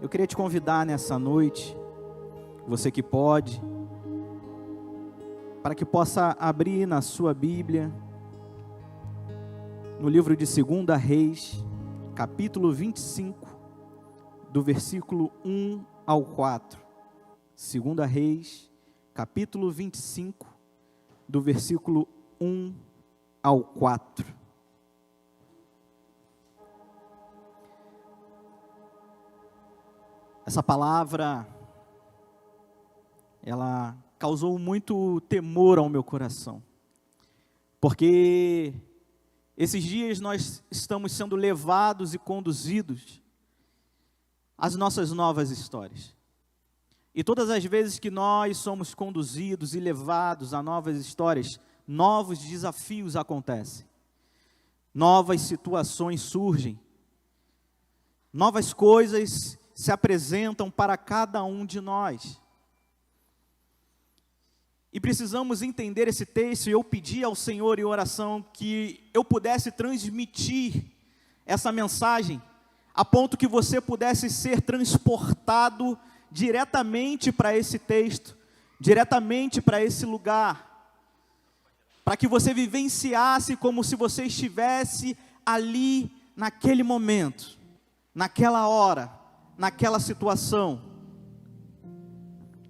Eu queria te convidar nessa noite, você que pode, para que possa abrir na sua Bíblia, no livro de 2 Reis, capítulo 25, do versículo 1 ao 4. 2 Reis, capítulo 25, do versículo 1 ao 4. Essa palavra, ela causou muito temor ao meu coração, porque esses dias nós estamos sendo levados e conduzidos às nossas novas histórias. E todas as vezes que nós somos conduzidos e levados a novas histórias, novos desafios acontecem, novas situações surgem, novas coisas se apresentam para cada um de nós. E precisamos entender esse texto, e eu pedi ao Senhor em oração que eu pudesse transmitir essa mensagem, a ponto que você pudesse ser transportado diretamente para esse texto, diretamente para esse lugar, para que você vivenciasse como se você estivesse ali naquele momento, naquela hora, naquela situação.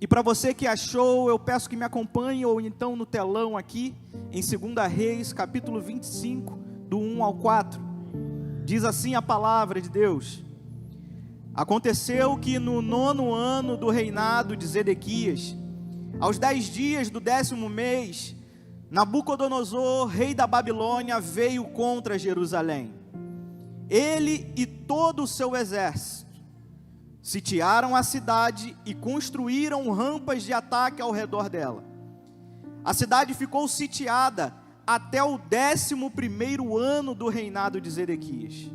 E para você que achou, eu peço que me acompanhe, ou então no telão aqui, em 2 Reis, capítulo 25, do 1 ao 4. Diz assim a palavra de Deus: Aconteceu que no 9º ano do reinado de Zedequias, aos 10 dias do 10º mês, Nabucodonosor, rei da Babilônia, veio contra Jerusalém. Ele e todo o seu exército sitiaram a cidade e construíram rampas de ataque ao redor dela. A cidade ficou sitiada até o 11º ano do reinado de Zedequias.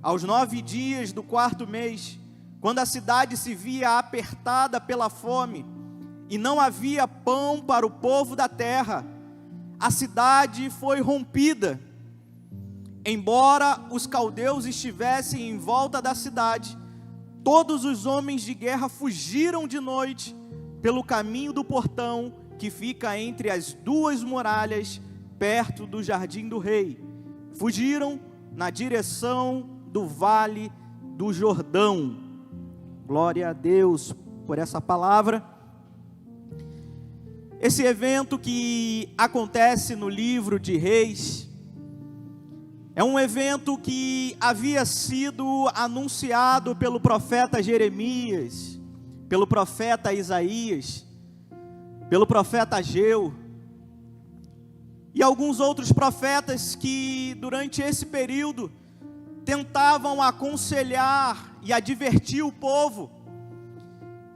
Aos 9 dias do 4º mês, quando a cidade se via apertada pela fome e não havia pão para o povo da terra, a cidade foi rompida. Embora os caldeus estivessem em volta da cidade, todos os homens de guerra fugiram de noite pelo caminho do portão que fica entre as duas muralhas, perto do jardim do rei. Fugiram na direção do vale do Jordão. Glória a Deus por essa palavra. Esse evento que acontece no livro de Reis é um evento que havia sido anunciado pelo profeta Jeremias, pelo profeta Isaías, pelo profeta Ageu, e alguns outros profetas que durante esse período tentavam aconselhar e advertir o povo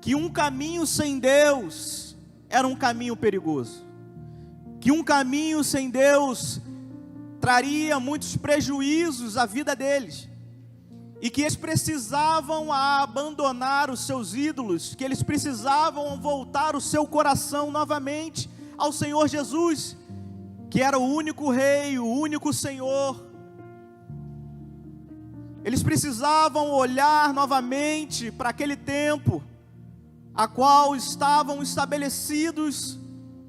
que um caminho sem Deus era um caminho perigoso, que um caminho sem Deus traria muitos prejuízos à vida deles, e que eles precisavam abandonar os seus ídolos, que eles precisavam voltar o seu coração novamente ao Senhor Jesus, que era o único Rei, o único Senhor. Eles precisavam olhar novamente para aquele tempo, a qual estavam estabelecidos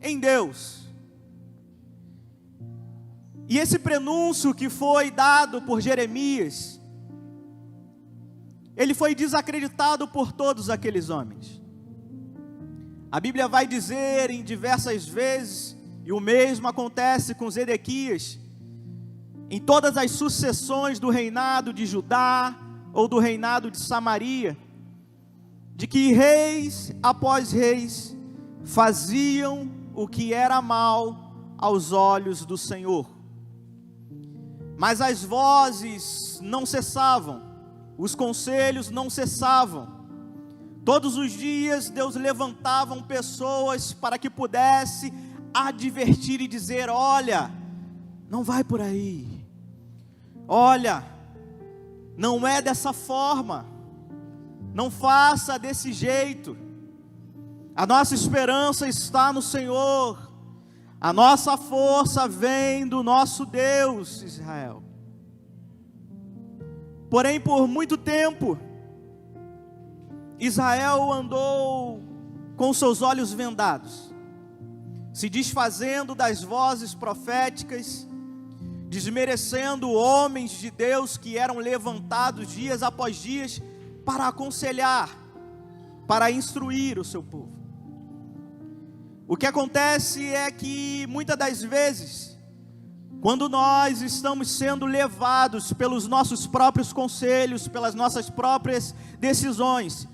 em Deus. E esse prenúncio que foi dado por Jeremias, ele foi desacreditado por todos aqueles homens. A Bíblia vai dizer em diversas vezes, e o mesmo acontece com Zedequias, em todas as sucessões do reinado de Judá, ou do reinado de Samaria, de que reis após reis faziam o que era mal aos olhos do Senhor. Mas as vozes não cessavam, os conselhos não cessavam. Todos os dias Deus levantava pessoas para que pudesse advertir e dizer: olha, não vai por aí, olha, não é dessa forma, não faça desse jeito. A nossa esperança está no Senhor, a nossa força vem do nosso Deus, Israel. Porém, por muito tempo, Israel andou com seus olhos vendados, se desfazendo das vozes proféticas, desmerecendo homens de Deus que eram levantados dias após dias para aconselhar, para instruir o seu povo. O que acontece é que muitas das vezes, quando nós estamos sendo levados pelos nossos próprios conselhos, pelas nossas próprias decisões,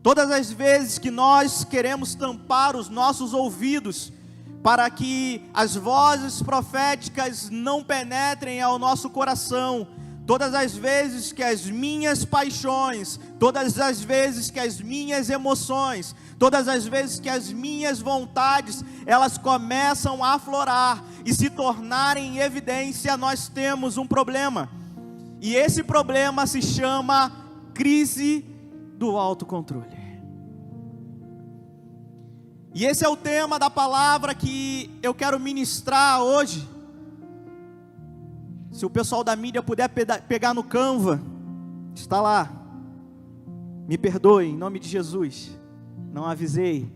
todas as vezes que nós queremos tampar os nossos ouvidos para que as vozes proféticas não penetrem ao nosso coração, todas as vezes que as minhas paixões, todas as vezes que as minhas emoções, todas as vezes que as minhas vontades, elas começam a aflorar e se tornarem em evidência, nós temos um problema. E esse problema se chama crise do autocontrole. E esse é o tema da palavra que eu quero ministrar hoje. Se o pessoal da mídia puder pegar no Canva, está lá. Me perdoe, em nome de Jesus, não avisei,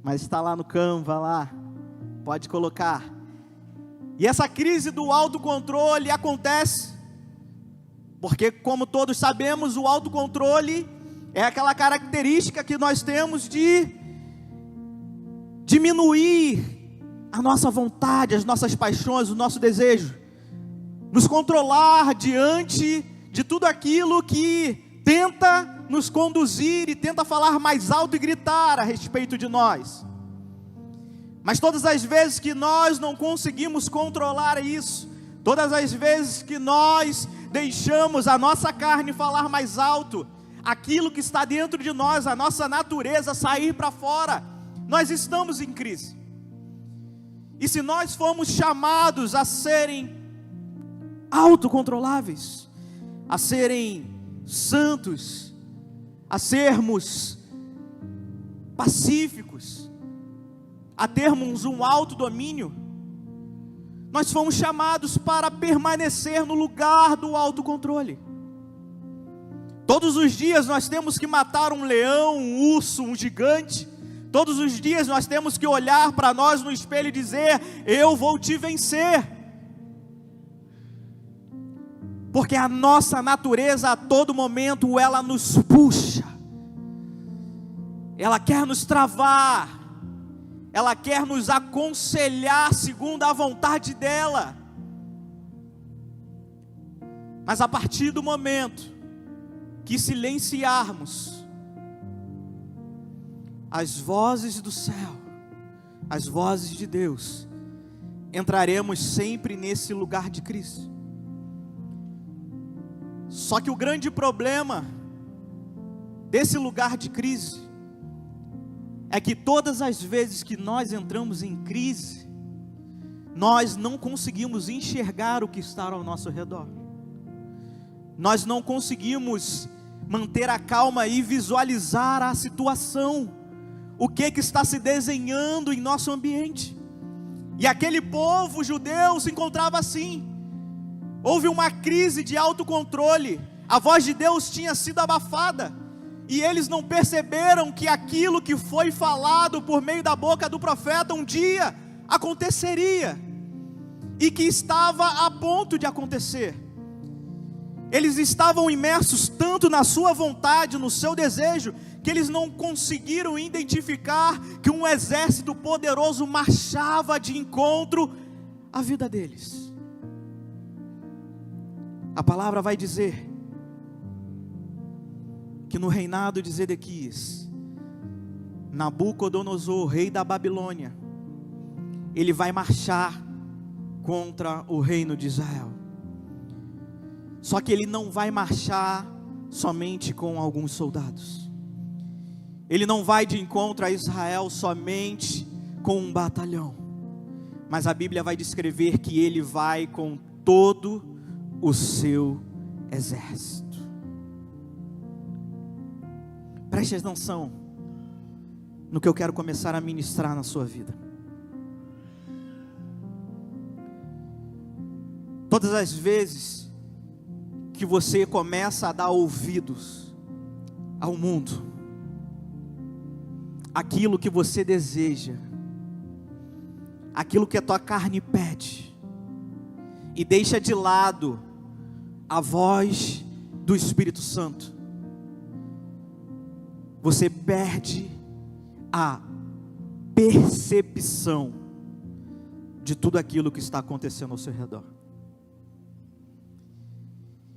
mas está lá no Canva, lá, pode colocar. E essa crise do autocontrole acontece, porque como todos sabemos, o autocontrole é aquela característica que nós temos de diminuir a nossa vontade, as nossas paixões, o nosso desejo, nos controlar diante de tudo aquilo que tenta nos conduzir e tenta falar mais alto e gritar a respeito de nós. Mas todas as vezes que nós não conseguimos controlar isso, todas as vezes que nós deixamos a nossa carne falar mais alto, aquilo que está dentro de nós, a nossa natureza sair para fora, nós estamos em crise. E se nós fomos chamados a serem autocontroláveis, a serem santos, a sermos pacíficos, a termos um autodomínio, nós fomos chamados para permanecer no lugar do autocontrole. Todos os dias nós temos que matar um leão, um urso, um gigante. Todos os dias nós temos que olhar para nós no espelho e dizer: eu vou te vencer. Porque a nossa natureza a todo momento ela nos puxa. Ela quer nos travar. Ela quer nos aconselhar segundo a vontade dela. Mas a partir do momento que silenciarmos as vozes do céu, as vozes de Deus, entraremos sempre nesse lugar de crise. Só que o grande problema desse lugar de crise é que todas as vezes que nós entramos em crise, nós não conseguimos enxergar o que está ao nosso redor. Nós não conseguimos manter a calma e visualizar a situação, o que está se desenhando em nosso ambiente. E aquele povo judeu se encontrava assim. Houve uma crise de autocontrole, a voz de Deus tinha sido abafada, e eles não perceberam que aquilo que foi falado por meio da boca do profeta um dia aconteceria, e que estava a ponto de acontecer. Eles estavam imersos tanto na sua vontade, no seu desejo, que eles não conseguiram identificar que um exército poderoso marchava de encontro à vida deles. A palavra vai dizer que no reinado de Zedequias, Nabucodonosor, rei da Babilônia, ele vai marchar contra o reino de Israel. Só que ele não vai marchar somente com alguns soldados. Ele não vai de encontro a Israel somente com um batalhão. Mas a Bíblia vai descrever que ele vai com todo o seu exército. Preste atenção no que eu quero começar a ministrar na sua vida. Todas as vezes que você começa a dar ouvidos ao mundo aquilo que você deseja, aquilo que a tua carne pede, e deixa de lado a voz do Espírito Santo, você perde a percepção de tudo aquilo que está acontecendo ao seu redor.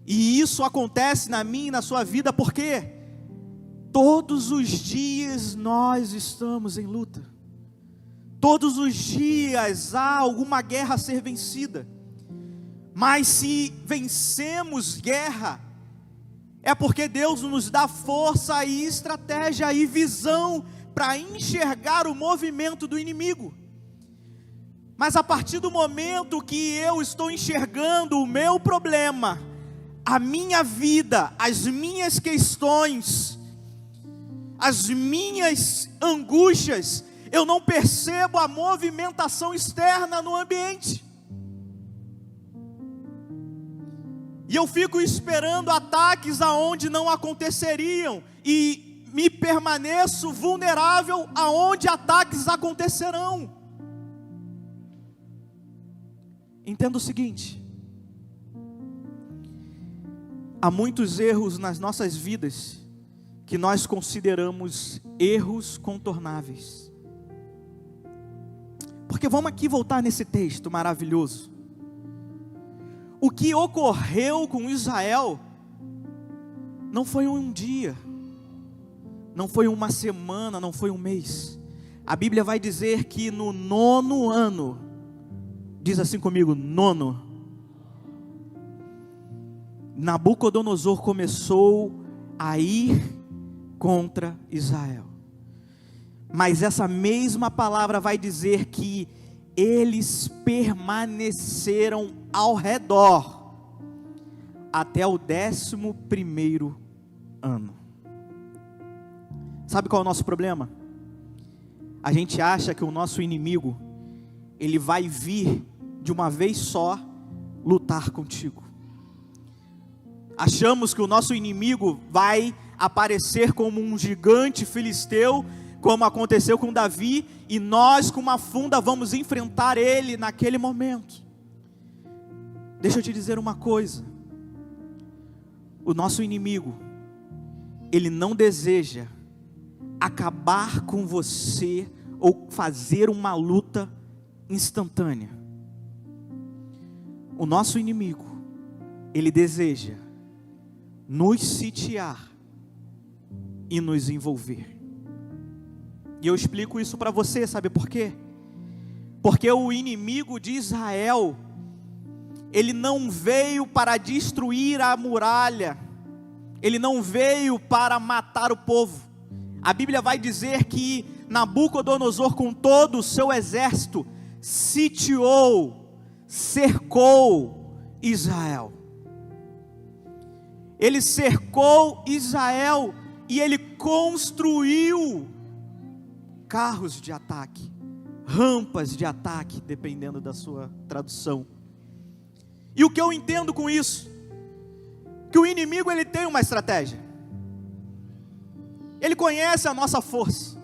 E isso acontece na minha e na sua vida porque todos os dias nós estamos em luta. Todos os dias há alguma guerra a ser vencida. Mas se vencemos guerra, é porque Deus nos dá força e estratégia e visão para enxergar o movimento do inimigo. Mas a partir do momento que eu estou enxergando o meu problema, a minha vida, as minhas questões, as minhas angústias, eu não percebo a movimentação externa no ambiente. E eu fico esperando ataques aonde não aconteceriam, e me permaneço vulnerável aonde ataques acontecerão. Entenda o seguinte: há muitos erros nas nossas vidas que nós consideramos erros contornáveis. Porque vamos aqui voltar nesse texto maravilhoso. O que ocorreu com Israel não foi um dia, não foi uma semana, não foi um mês. A Bíblia vai dizer que no 9º ano, diz assim comigo, 9, Nabucodonosor começou a ir contra Israel. Mas essa mesma palavra vai dizer que eles permaneceram ao redor até o 11º ano. Sabe qual é o nosso problema? A gente acha que o nosso inimigo, ele vai vir de uma vez só lutar contigo. Achamos que o nosso inimigo vai aparecer como um gigante filisteu, como aconteceu com Davi, e nós com uma funda vamos enfrentar ele naquele momento. Deixa eu te dizer uma coisa: o nosso inimigo, ele não deseja acabar com você ou fazer uma luta instantânea. O nosso inimigo, ele deseja nos sitiar e nos envolver. E eu explico isso para você, sabe por quê? Porque o inimigo de Israel, ele não veio para destruir a muralha, ele não veio para matar o povo. A Bíblia vai dizer que Nabucodonosor, com todo o seu exército, sitiou, cercou Israel. Ele cercou Israel e ele construiu carros de ataque, rampas de ataque, dependendo da sua tradução. E o que eu entendo com isso? Que o inimigo, ele tem uma estratégia. Ele conhece a nossa força.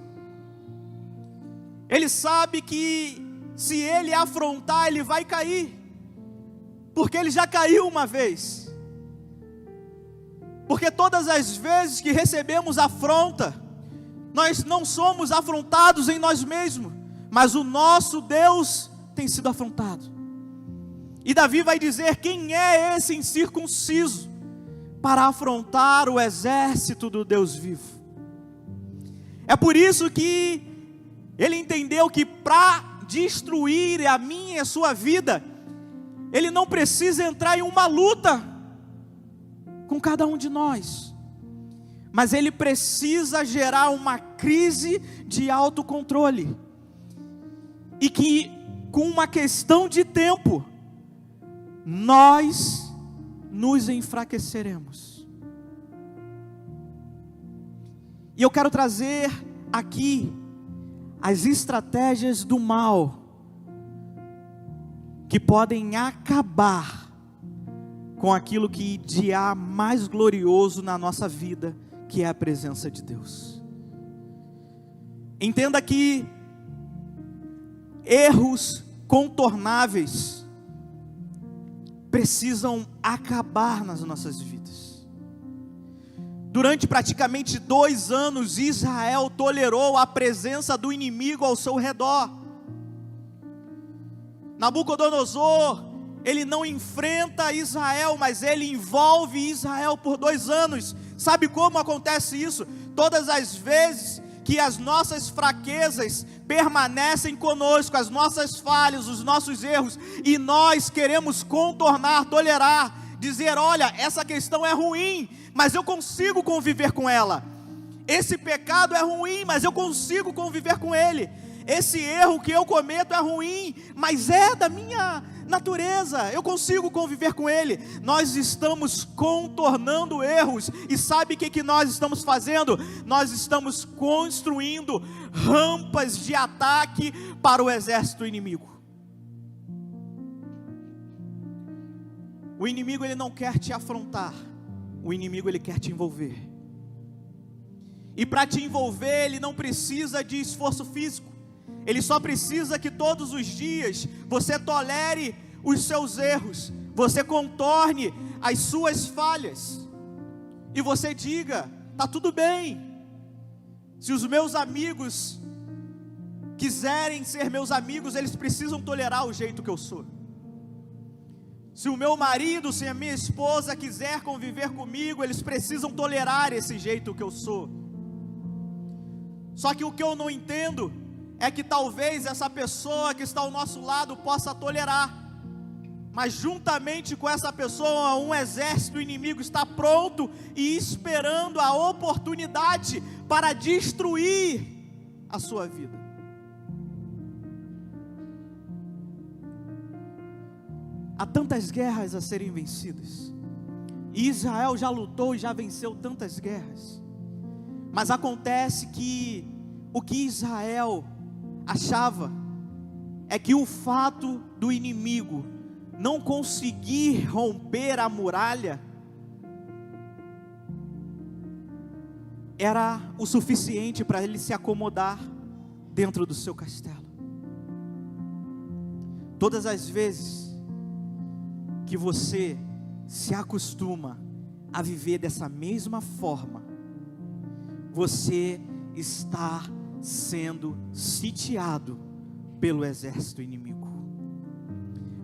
Ele sabe que se ele afrontar, ele vai cair. Porque ele já caiu uma vez. Porque todas as vezes que recebemos afronta, nós não somos afrontados em nós mesmos, mas o nosso Deus tem sido afrontado. E Davi vai dizer: quem é esse incircunciso para afrontar o exército do Deus vivo? É por isso que ele entendeu que para destruir a minha e a sua vida, ele não precisa entrar em uma luta com cada um de nós, mas ele precisa gerar uma crise de autocontrole, e que com uma questão de tempo, nós nos enfraqueceremos. E eu quero trazer aqui as estratégias do mal, que podem acabar com aquilo que de há mais glorioso na nossa vida, que é a presença de Deus. Entenda que erros contornáveis precisam acabar nas nossas vidas. Durante praticamente 2 anos, Israel tolerou a presença do inimigo ao seu redor. Nabucodonosor, ele não enfrenta Israel, mas ele envolve Israel por 2 anos. Sabe como acontece isso? Todas as vezes que as nossas fraquezas permanecem conosco, as nossas falhas, os nossos erros, e nós queremos contornar, tolerar, dizer: olha, essa questão é ruim, mas eu consigo conviver com ela. Esse pecado é ruim, mas eu consigo conviver com ele. Esse erro que eu cometo é ruim, mas é da minha natureza, eu consigo conviver com ele. Nós estamos contornando erros, e sabe o que nós estamos fazendo? Nós estamos construindo rampas de ataque para o exército inimigo. O inimigo, ele não quer te afrontar, o inimigo, ele quer te envolver. E para te envolver, ele não precisa de esforço físico. Ele só precisa que todos os dias você tolere os seus erros, você contorne as suas falhas, e você diga: está tudo bem. Se os meus amigos quiserem ser meus amigos, eles precisam tolerar o jeito que eu sou. Se o meu marido, se a minha esposa quiser conviver comigo, eles precisam tolerar esse jeito que eu sou. Só que o que eu não entendo é que talvez essa pessoa que está ao nosso lado possa tolerar, mas juntamente com essa pessoa, um exército inimigo está pronto e esperando a oportunidade para destruir a sua vida. Há tantas guerras a serem vencidas, e Israel já lutou e já venceu tantas guerras, mas acontece que o que Israel achava é que o fato do inimigo não conseguir romper a muralha era o suficiente para ele se acomodar dentro do seu castelo. Todas as vezes que você se acostuma a viver dessa mesma forma, você está sendo sitiado pelo exército inimigo,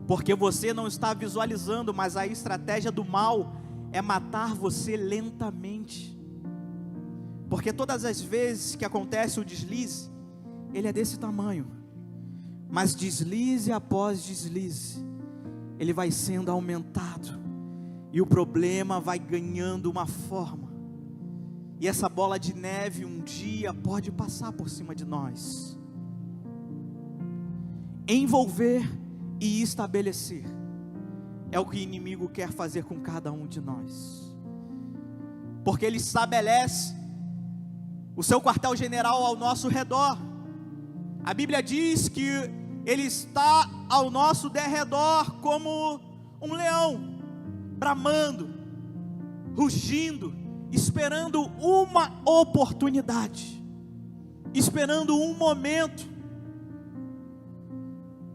porque você não está visualizando, mas a estratégia do mal é matar você lentamente, porque todas as vezes que acontece o deslize, ele é desse tamanho, mas deslize após deslize, ele vai sendo aumentado, e o problema vai ganhando uma forma, e essa bola de neve um dia pode passar por cima de nós. Envolver e estabelecer é o que o inimigo quer fazer com cada um de nós, porque ele estabelece o seu quartel-general ao nosso redor. A Bíblia diz que ele está ao nosso derredor como um leão, bramando, rugindo, esperando uma oportunidade, esperando um momento.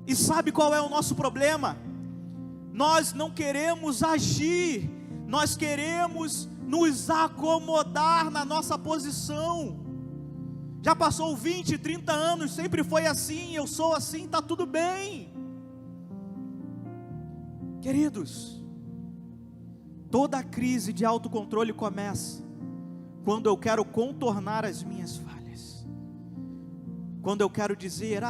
E sabe qual é o nosso problema? Nós não queremos agir, nós queremos nos acomodar na nossa posição. Já passou 20, 30 anos, sempre foi assim, eu sou assim, está tudo bem. Queridos, toda a crise de autocontrole começa quando eu quero contornar as minhas falhas, quando eu quero dizer: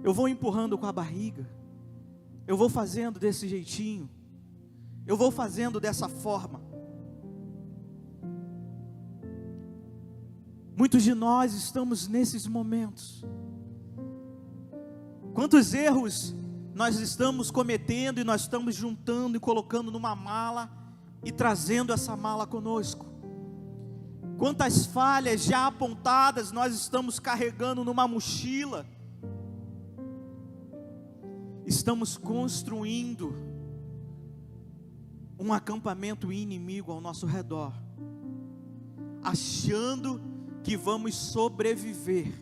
eu vou empurrando com a barriga, eu vou fazendo desse jeitinho, eu vou fazendo dessa forma. Muitos de nós estamos nesses momentos. Quantos erros nós estamos cometendo e nós estamos juntando e colocando numa mala e trazendo essa mala conosco? Quantas falhas já apontadas nós estamos carregando numa mochila? Estamos construindo um acampamento inimigo ao nosso redor, achando que vamos sobreviver,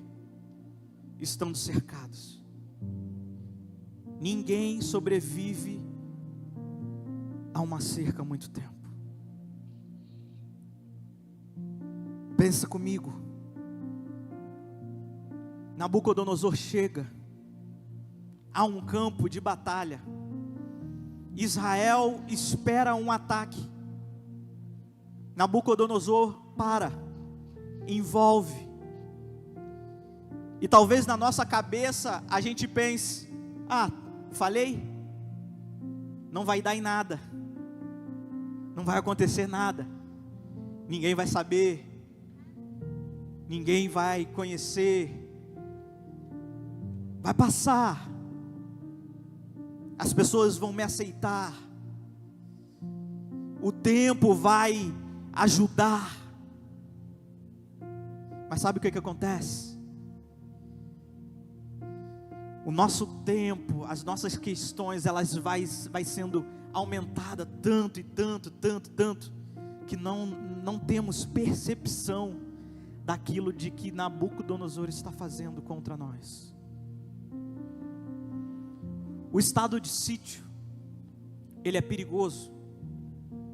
estando cercados. Ninguém sobrevive a uma cerca há muito tempo. Pensa comigo. Nabucodonosor chega a um campo de batalha. Israel espera um ataque. Nabucodonosor para, envolve. E talvez na nossa cabeça a gente pense: falei? Não vai dar em nada. Não vai acontecer nada. Ninguém vai saber. Ninguém vai conhecer. Vai passar. As pessoas vão me aceitar. O tempo vai ajudar. Mas sabe o que acontece? O nosso tempo, as nossas questões, elas vai sendo aumentada tanto e tanto, que não temos percepção daquilo de que Nabucodonosor está fazendo contra nós. O estado de sítio, ele é perigoso.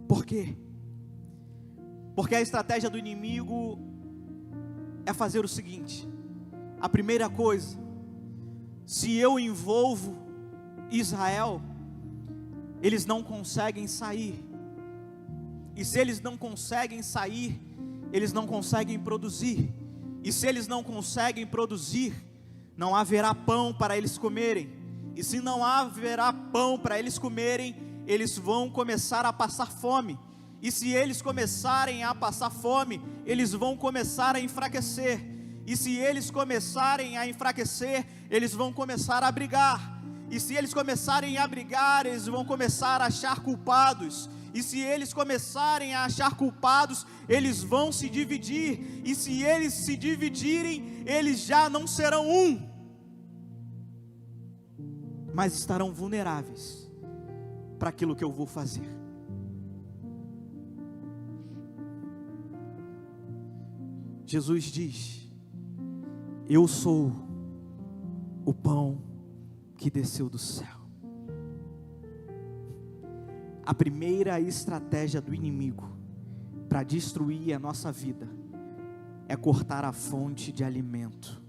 Por quê? Porque a estratégia do inimigo é fazer o seguinte: a primeira coisa, se eu envolvo Israel, eles não conseguem sair. E se eles não conseguem sair, eles não conseguem produzir. E se eles não conseguem produzir, não haverá pão para eles comerem. E se não haverá pão para eles comerem, eles vão começar a passar fome. E se eles começarem a passar fome, eles vão começar a enfraquecer. E se eles começarem a enfraquecer, eles vão começar a brigar. E se eles começarem a brigar, eles vão começar a achar culpados. E se eles começarem a achar culpados, eles vão se dividir. E se eles se dividirem, eles já não serão um, mas estarão vulneráveis para aquilo que eu vou fazer. Jesus diz: eu sou o pão que desceu do céu. A primeira estratégia do inimigo para destruir a nossa vida é cortar a fonte de alimento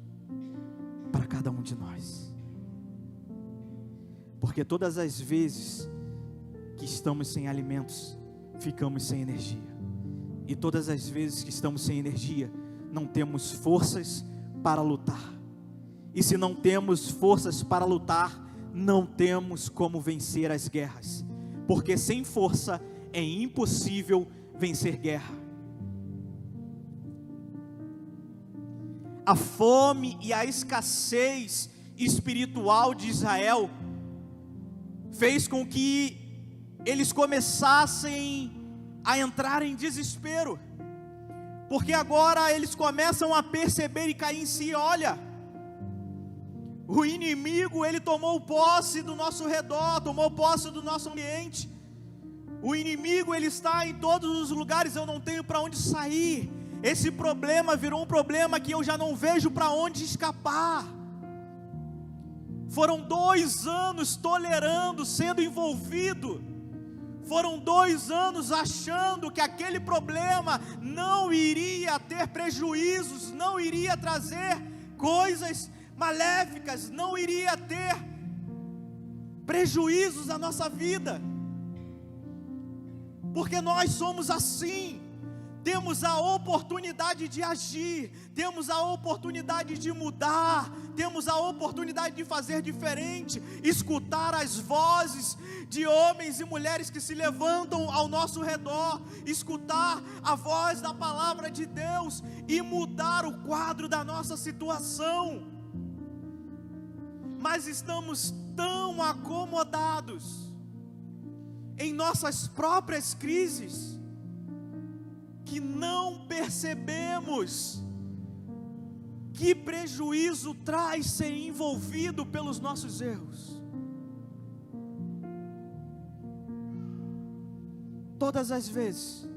para cada um de nós. Porque todas as vezes que estamos sem alimentos, ficamos sem energia. E todas as vezes que estamos sem energia, não temos forças para lutar. E se não temos forças para lutar, não temos como vencer as guerras. Porque sem força é impossível vencer guerra. A fome e a escassez espiritual de Israel fez com que eles começassem a entrar em desespero. Porque agora eles começam a perceber e cair em si: olha, o inimigo, ele tomou posse do nosso redor, tomou posse do nosso ambiente. O inimigo, ele está em todos os lugares, eu não tenho para onde sair. Esse problema virou um problema que eu já não vejo para onde escapar. Foram 2 anos tolerando, sendo envolvido. Foram 2 anos achando que aquele problema não iria ter prejuízos, não iria trazer coisas maléficas, não iria ter prejuízos na nossa vida. Porque nós somos assim. Temos a oportunidade de agir, temos a oportunidade de mudar, temos a oportunidade de fazer diferente, escutar as vozes de homens e mulheres que se levantam ao nosso redor, escutar a voz da palavra de Deus e mudar o quadro da nossa situação. Mas estamos tão acomodados em nossas próprias crises, que não percebemos que prejuízo traz ser envolvido pelos nossos erros. todas as vezes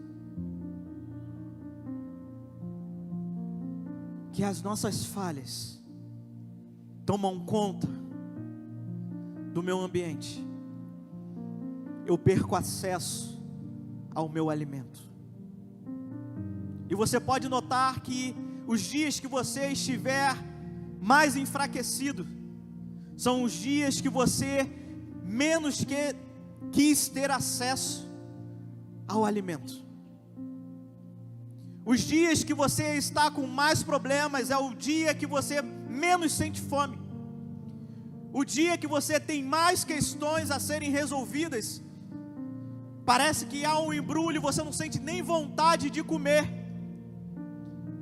que as nossas falhas tomam conta do meu ambiente, eu perco acesso ao meu alimento. E você pode notar que os dias que você estiver mais enfraquecido são os dias que você menos quis ter acesso ao alimento. Os dias que você está com mais problemas é o dia que você menos sente fome. O dia que você tem mais questões a serem resolvidas, parece que há um embrulho, você não sente nem vontade de comer,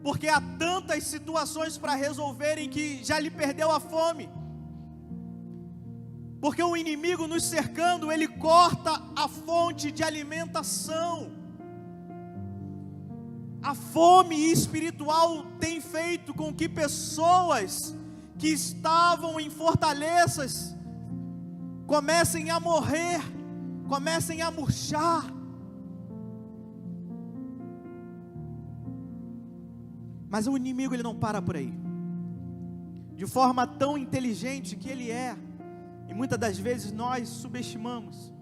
porque há tantas situações para resolverem que já lhe perdeu a fome. Porque o inimigo nos cercando, ele corta a fonte de alimentação. A fome espiritual tem feito com que pessoas que estavam em fortalezas comecem a morrer, comecem a murchar. Mas o inimigo, ele não para por aí. De forma tão inteligente que ele é, e muitas das vezes nós subestimamos,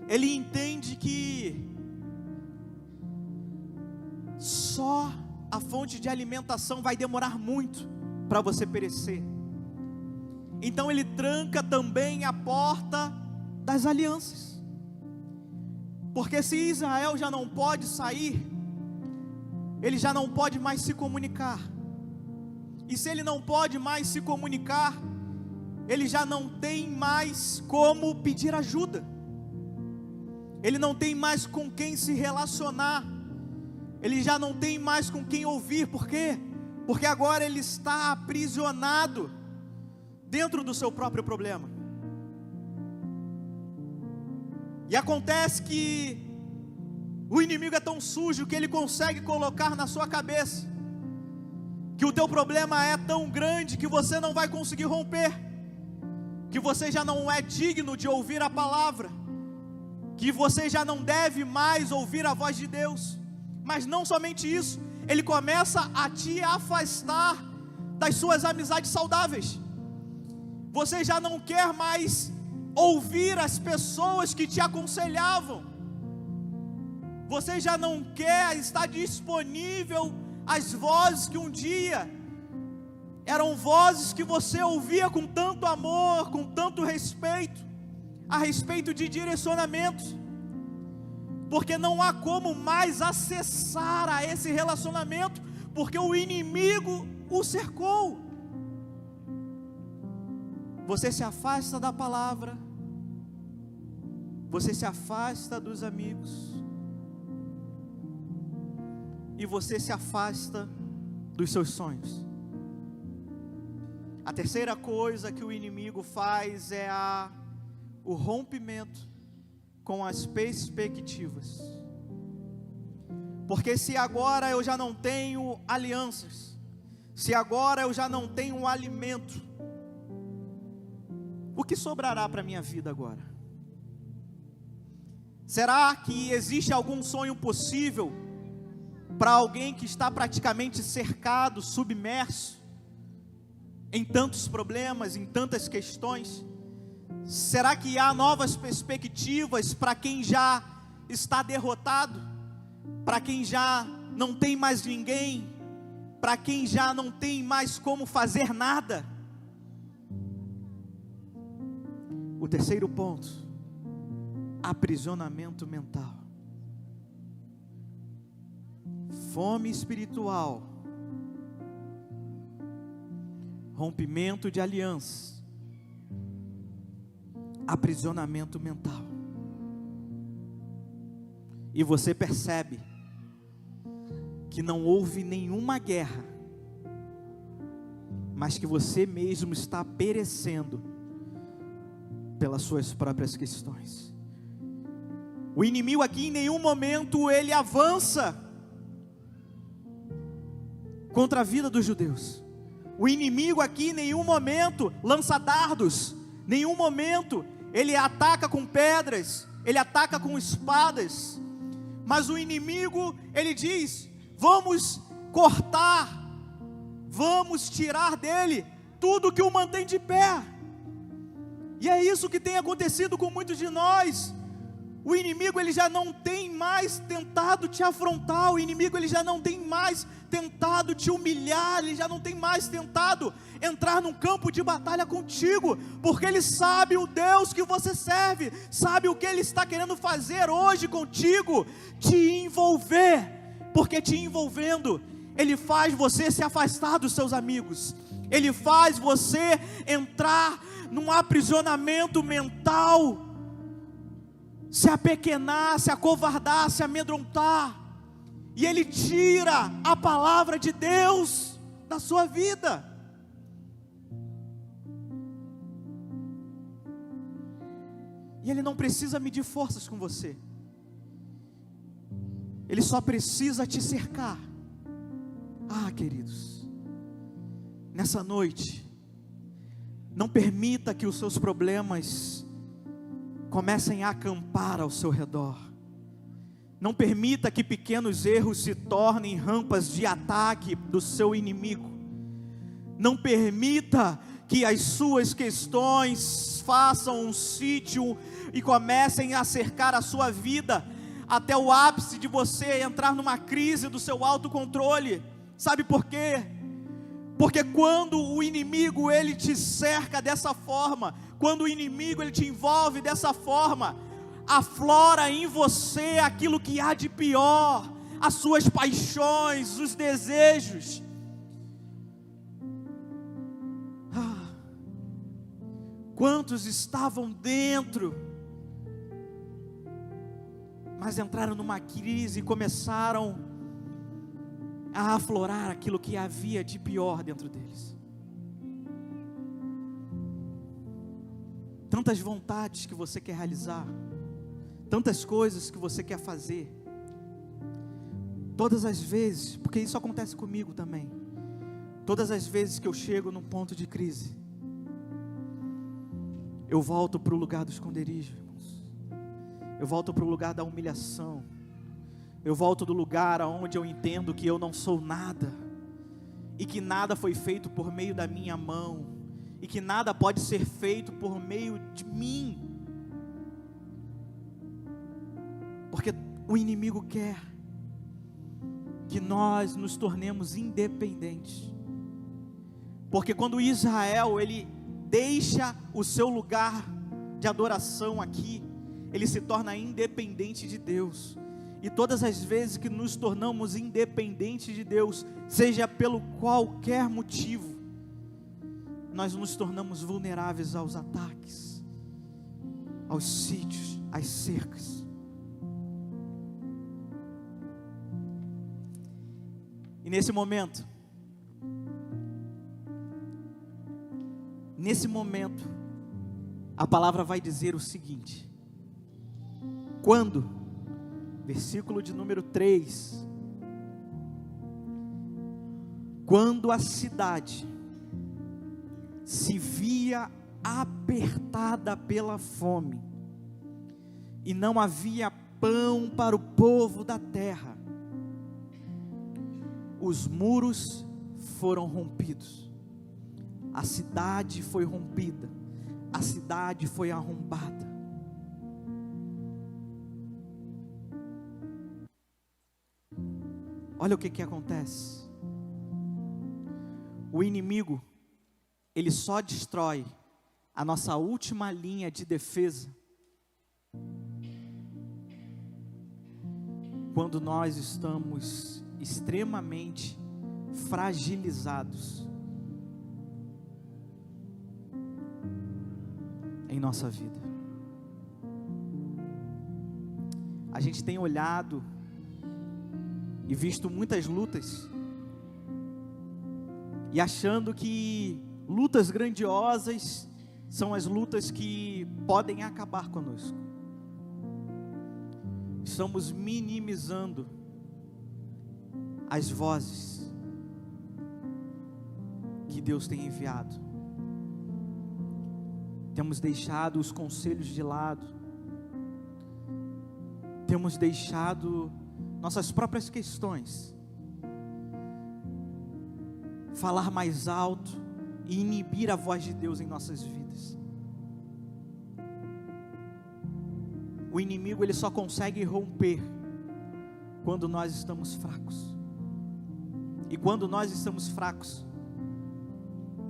ele entende que só a fonte de alimentação vai demorar muito para você perecer. Então ele tranca também a porta das alianças, porque se Israel já não pode sair, ele já não pode mais se comunicar, e se ele não pode mais se comunicar, ele já não tem mais como pedir ajuda, ele não tem mais com quem se relacionar, ele já não tem mais com quem ouvir. Por quê? Porque agora ele está aprisionado dentro do seu próprio problema. E acontece que o inimigo é tão sujo que ele consegue colocar na sua cabeça que o teu problema é tão grande que você não vai conseguir romper, que você já não é digno de ouvir a palavra, que você já não deve mais ouvir a voz de Deus. Mas não somente isso, ele começa a te afastar das suas amizades saudáveis. Você já não quer mais ouvir as pessoas que te aconselhavam. Você já não quer estar disponível às vozes que um dia eram vozes que você ouvia com tanto amor, com tanto respeito, a respeito de direcionamentos. Porque não há como mais acessar a esse relacionamento, porque o inimigo o cercou. Você se afasta da palavra, você se afasta dos amigos, e você se afasta dos seus sonhos. A terceira coisa que o inimigo faz é o rompimento com as perspectivas. Porque se agora eu já não tenho alianças, se agora eu já não tenho um alimento, o que sobrará para a minha vida agora? Será que existe algum sonho possível para alguém que está praticamente cercado, submerso em tantos problemas, em tantas questões? Será que há novas perspectivas para quem já está derrotado, para quem já não tem mais ninguém, para quem já não tem mais como fazer nada? O terceiro ponto: aprisionamento mental. Fome espiritual, rompimento de alianças, aprisionamento mental. E você percebe que não houve nenhuma guerra, mas que você mesmo está perecendo pelas suas próprias questões. O inimigo aqui em nenhum momento ele avança contra a vida dos judeus. O inimigo aqui em nenhum momento lança dardos, nenhum momento ele ataca com pedras, ele ataca com espadas, mas o inimigo, ele diz: vamos cortar, vamos tirar dele tudo que o mantém de pé. E é isso que tem acontecido com muitos de nós. O inimigo, ele já não tem mais tentado te afrontar, o inimigo, ele já não tem mais tentado te humilhar, ele já não tem mais tentado entrar num campo de batalha contigo, porque ele sabe o Deus que você serve, sabe o que ele está querendo fazer hoje contigo, te envolver, porque te envolvendo, ele faz você se afastar dos seus amigos, ele faz você entrar num aprisionamento mental, se apequenar, se acovardar, se amedrontar, e ele tira a palavra de Deus da sua vida. E ele não precisa medir forças com você, ele só precisa te cercar. Queridos, nessa noite, não permita que os seus problemas comecem a acampar ao seu redor. Não permita que pequenos erros se tornem rampas de ataque do seu inimigo. Não permita que as suas questões façam um sítio e comecem a cercar a sua vida, até o ápice de você entrar numa crise do seu autocontrole. Sabe por quê? Porque quando o inimigo, ele te cerca dessa forma, quando o inimigo, ele te envolve dessa forma, aflora em você aquilo que há de pior, as suas paixões, os desejos. Quantos estavam dentro, mas entraram numa crise e começaram a aflorar aquilo que havia de pior dentro deles. Tantas vontades que você quer realizar, tantas coisas que você quer fazer, todas as vezes, porque isso acontece comigo também, todas as vezes que eu chego num ponto de crise, eu volto para o lugar do esconderijo, irmãos. Eu volto para o lugar da humilhação. Eu volto do lugar onde eu entendo que eu não sou nada, e que nada foi feito por meio da minha mão, e que nada pode ser feito por meio de mim, porque o inimigo quer que nós nos tornemos independentes. Porque quando Israel, ele deixa o seu lugar de adoração aqui, ele se torna independente de Deus. E todas as vezes que nos tornamos independentes de Deus, seja pelo qualquer motivo, nós nos tornamos vulneráveis aos ataques, aos sítios, às cercas. E nesse momento, a palavra vai dizer o seguinte: quando, versículo de número 3, quando a cidade se via apertada pela fome, e não havia pão para o povo da terra, os muros foram rompidos, a cidade foi rompida, a cidade foi arrombada. Olha o que acontece. O inimigo, ele só destrói a nossa última linha de defesa quando nós estamos extremamente fragilizados em nossa vida. A gente tem olhado e visto muitas lutas, e achando que lutas grandiosas são as lutas que podem acabar conosco. Estamos minimizando as vozes que Deus tem enviado. Temos deixado os conselhos de lado. temos deixado nossas próprias questões falar mais alto e inibir a voz de Deus em nossas vidas. O inimigo, ele só consegue romper quando nós estamos fracos. E quando nós estamos fracos,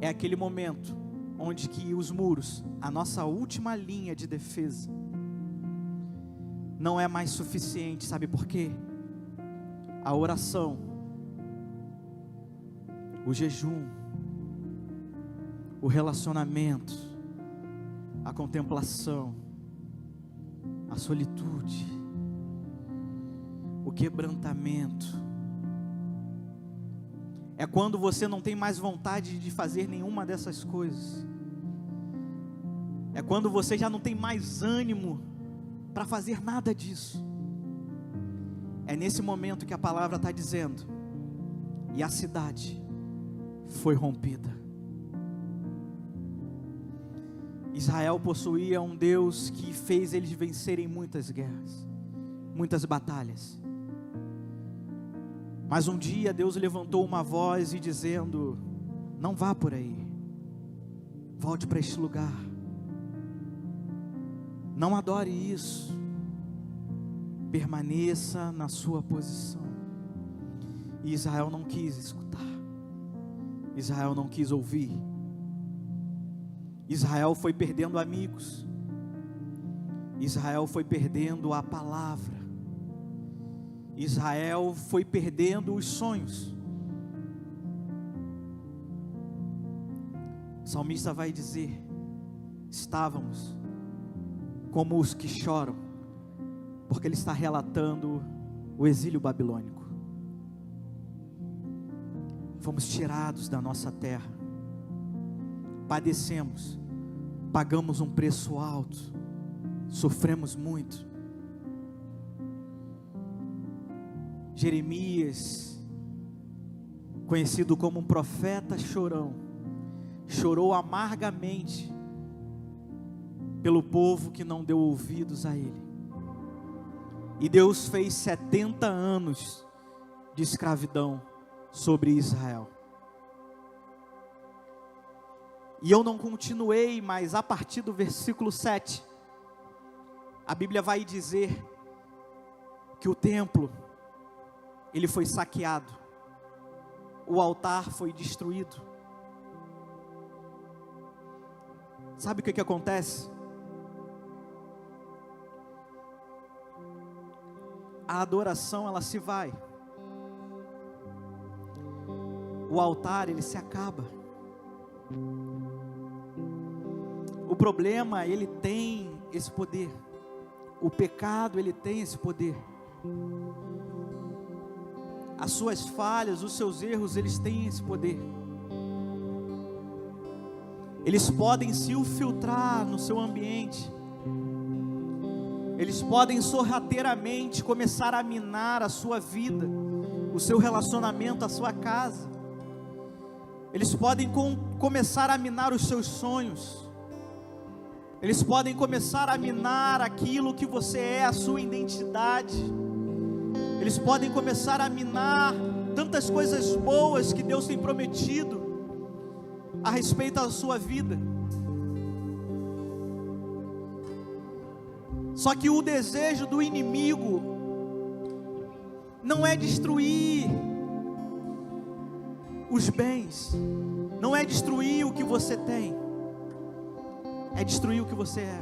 é aquele momento onde que os muros, a nossa última linha de defesa, não é mais suficiente. Sabe por quê? A oração, o jejum, o relacionamento, a contemplação, a solitude, o quebrantamento, é quando você não tem mais vontade de fazer nenhuma dessas coisas, é quando você já não tem mais ânimo para fazer nada disso. É nesse momento que a palavra está dizendo: e a cidade foi rompida. Israel possuía um Deus que fez eles vencerem muitas guerras, muitas batalhas. Mas um dia Deus levantou uma voz e dizendo: não vá por aí, volte para este lugar, não adore isso, permaneça na sua posição. E Israel não quis escutar, Israel não quis ouvir. Israel foi perdendo amigos, Israel foi perdendo a palavra, Israel foi perdendo os sonhos. O salmista vai dizer: estávamos como os que choram, porque ele está relatando o exílio babilônico. Fomos tirados da nossa terra, padecemos, pagamos um preço alto, sofremos muito. Jeremias, conhecido como um profeta chorão, chorou amargamente pelo povo que não deu ouvidos a ele. E Deus fez 70 anos de escravidão sobre Israel. E eu não continuei, mas a partir do versículo 7, a Bíblia vai dizer que o templo, ele foi saqueado, o altar foi destruído. Sabe o que acontece? A adoração, ela se vai, o altar, ele se acaba. O problema, ele tem esse poder, o pecado, ele tem esse poder, as suas falhas, os seus erros, eles têm esse poder. Eles podem se infiltrar no seu ambiente, eles podem sorrateiramente começar a minar a sua vida, o seu relacionamento, a sua casa. Eles podem começar a minar os seus sonhos, eles podem começar a minar aquilo que você é, a sua identidade. Eles podem começar a minar tantas coisas boas que Deus tem prometido a respeito da sua vida. Só que o desejo do inimigo não é destruir os bens, não é destruir o que você tem, é destruir o que você é.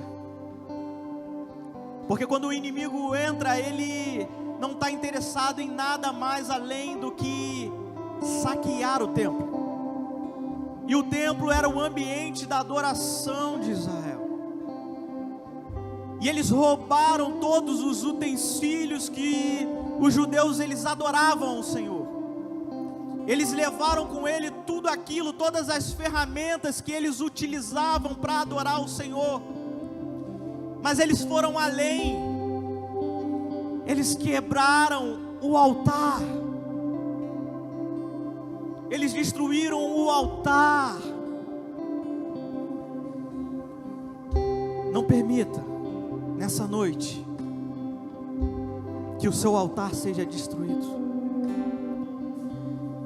Porque quando o inimigo entra, ele não está interessado em nada mais além do que saquear o templo. E o templo era o ambiente da adoração de Israel. E eles roubaram todos os utensílios que os judeus, eles adoravam ao Senhor. Eles levaram com ele tudo aquilo, todas as ferramentas que eles utilizavam para adorar o Senhor. Mas eles foram além. Eles quebraram o altar. Eles destruíram o altar. Não permita, nessa noite, que o seu altar seja destruído.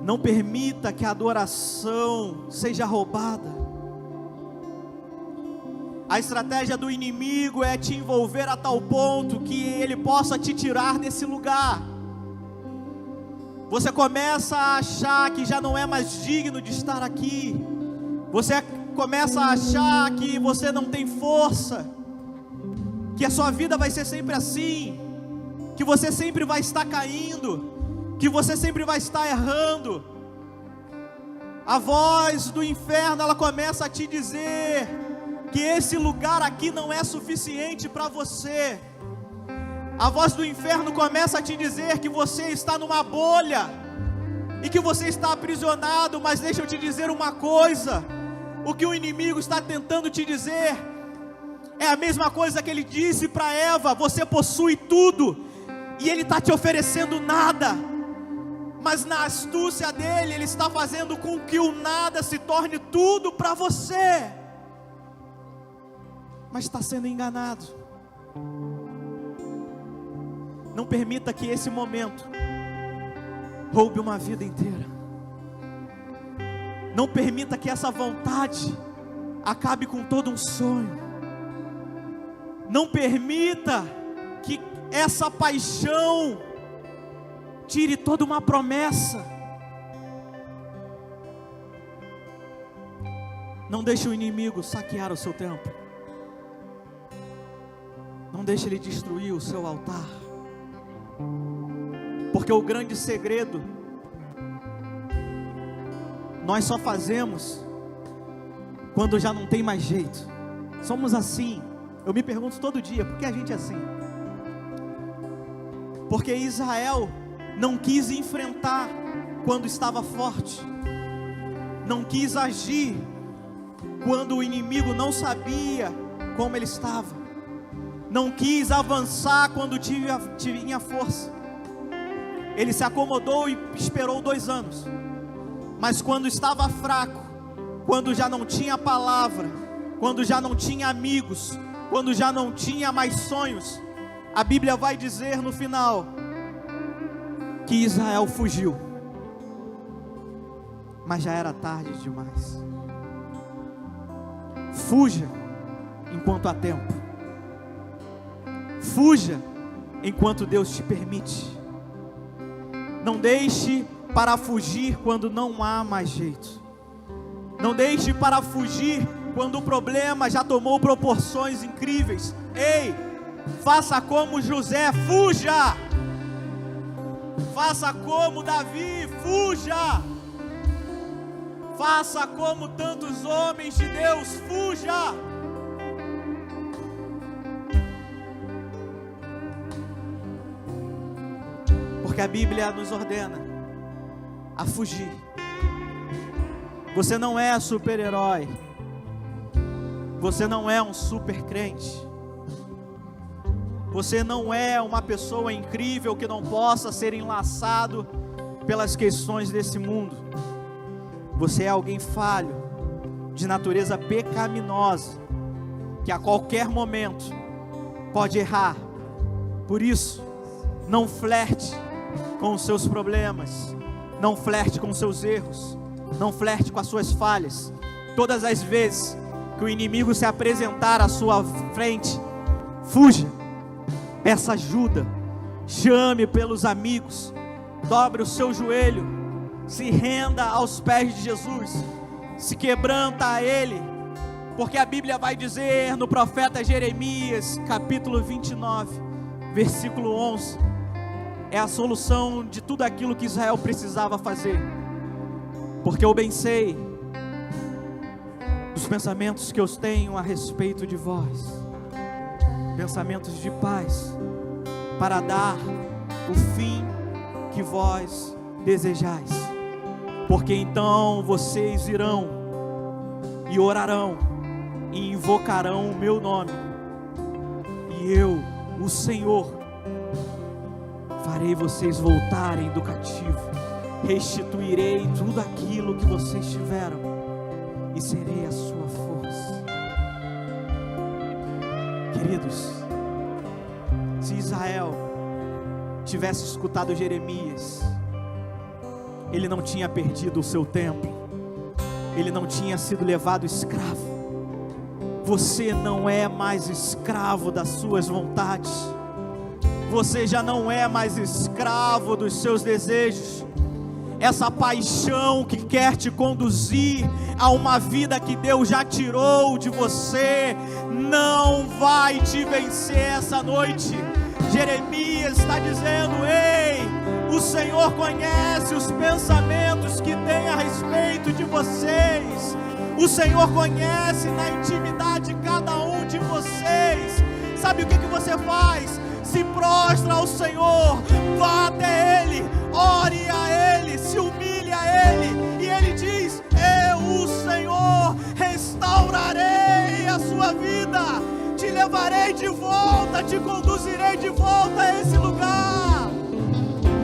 Não permita que a adoração seja roubada. A estratégia do inimigo é te envolver a tal ponto que ele possa te tirar desse lugar. Você começa a achar que já não é mais digno de estar aqui. Você começa a achar que você não tem força, que a sua vida vai ser sempre assim, que você sempre vai estar caindo, que você sempre vai estar errando. A voz do inferno, ela começa a te dizer que esse lugar aqui não é suficiente para você. A voz do inferno começa a te dizer que você está numa bolha e que você está aprisionado. Mas deixa eu te dizer uma coisa: o que o inimigo está tentando te dizer é a mesma coisa que ele disse para Eva: você possui tudo, e ele está te oferecendo nada. Mas na astúcia dele, ele está fazendo com que o nada se torne tudo para você. Mas está sendo enganado. Não permita que esse momento roube uma vida inteira. Não permita que essa vontade acabe com todo um sonho. Não permita que essa paixão tire toda uma promessa. Não deixe o inimigo saquear o seu tempo. Não deixe ele destruir o seu altar. Porque o grande segredo, nós só fazemos quando já não tem mais jeito. Somos assim. Eu me pergunto todo dia, por que a gente é assim? Porque Israel não quis enfrentar quando estava forte, não quis agir quando o inimigo não sabia como ele estava, não quis avançar quando tinha força. Ele se acomodou e esperou 2 anos, mas quando estava fraco, quando já não tinha palavra, quando já não tinha amigos, quando já não tinha mais sonhos, a Bíblia vai dizer no final que Israel fugiu, mas já era tarde demais. Fuja enquanto há tempo. Fuja enquanto Deus te permite. Não deixe para fugir quando não há mais jeito. Não deixe para fugir quando o problema já tomou proporções incríveis. Ei, faça como José, fuja. Faça como Davi, fuja. Faça como tantos homens de Deus, fuja. Porque a Bíblia nos ordena a fugir. Você não é super-herói. Você não é um super crente. Você não é uma pessoa incrível que não possa ser enlaçado pelas questões desse mundo. Você é alguém falho, de natureza pecaminosa, que a qualquer momento pode errar. Por isso, não flerte com os seus problemas, não flerte com os seus erros, não flerte com as suas falhas. Todas as vezes que o inimigo se apresentar à sua frente, fuja. Peça ajuda, chame pelos amigos, dobre o seu joelho, se renda aos pés de Jesus, se quebranta a Ele, porque a Bíblia vai dizer no profeta Jeremias, capítulo 29, versículo 11, é a solução de tudo aquilo que Israel precisava fazer. Porque eu bem sei dos pensamentos que eu tenho a respeito de vós, pensamentos de paz, para dar o fim que vós desejais. Porque então vocês irão e orarão e invocarão o meu nome, e eu, o Senhor, farei vocês voltarem do cativo, restituirei tudo aquilo que vocês tiveram e serei a sua força. Queridos, se Israel tivesse escutado Jeremias, ele não tinha perdido o seu templo, ele não tinha sido levado escravo. Você não é mais escravo das suas vontades, você já não é mais escravo dos seus desejos. Essa paixão que quer te conduzir a uma vida que Deus já tirou de você, não vai te vencer essa noite. Jeremias está dizendo: ei, o Senhor conhece os pensamentos que tem a respeito de vocês. O Senhor conhece na intimidade cada um de vocês. Sabe o que você faz? Se prostra ao Senhor, vá até Ele, ore a Ele, se humilhe a Ele, e Ele diz: eu, o Senhor, restaurarei a sua vida, te levarei de volta, te conduzirei de volta a esse lugar.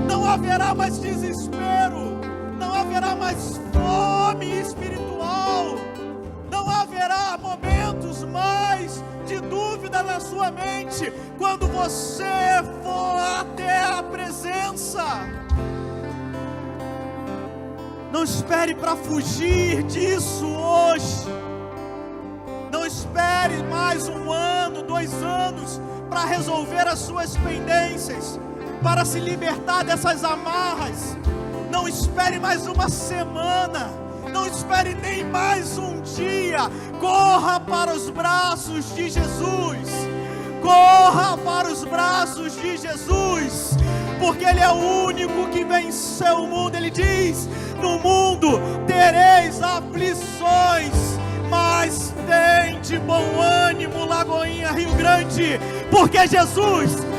Não haverá mais desespero, não haverá mais fome espiritual, não haverá momentos mais de dúvida na sua mente, quando você for até a presença. Não espere para fugir disso hoje, não espere mais 1 ano, 2 anos, para resolver as suas pendências, para se libertar dessas amarras. Não espere mais 1 semana, não espere nem mais 1 dia. Corra para os braços de Jesus, corra para os braços de Jesus, porque Ele é o único que venceu o mundo. Ele diz: no mundo tereis aflições, mas tem de bom ânimo, Lagoinha, Rio Grande, porque Jesus venceu.